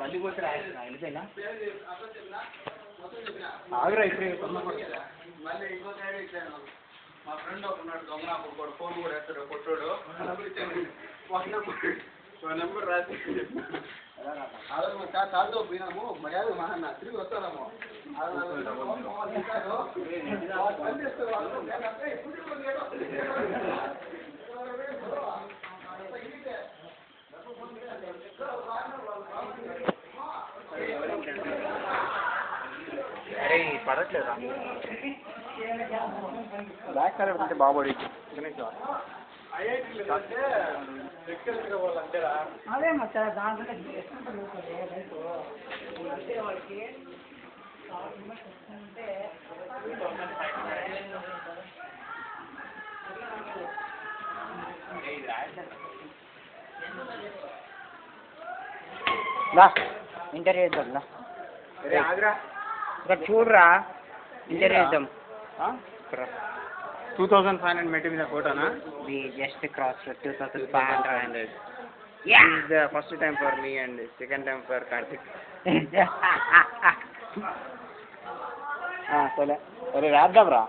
బండి పోతే వెళ్ళిపోయినా ఆగ్రా ఇప్పుడు మళ్ళీ ఇంకో సైడ్ ఇచ్చాను. మా ఫ్రెండ్ ఒక ఉన్నాడు దొంగనాపుడు ఫోన్ కూడా వేస్తాడు కొట్టాడు. నెంబర్ రాసి చాలుతో పోయినాము మర్యాద మహా తిరిగి వస్తాము. అరే పడట్లేదా బ్లాక్ కలర్ అంటే బాబోడి అదే మచ్చా దాంట్లో ఇంటర్వ్యూ చేద్దాం ఇక్కడ చూడరా ఇంటర్వ్యూ చేద్దాం. 2500 meter with the photo, na? We just crossed 2500. Yeah. This is the first time for me and second time for Karthik. Ah, so, wrap the bra.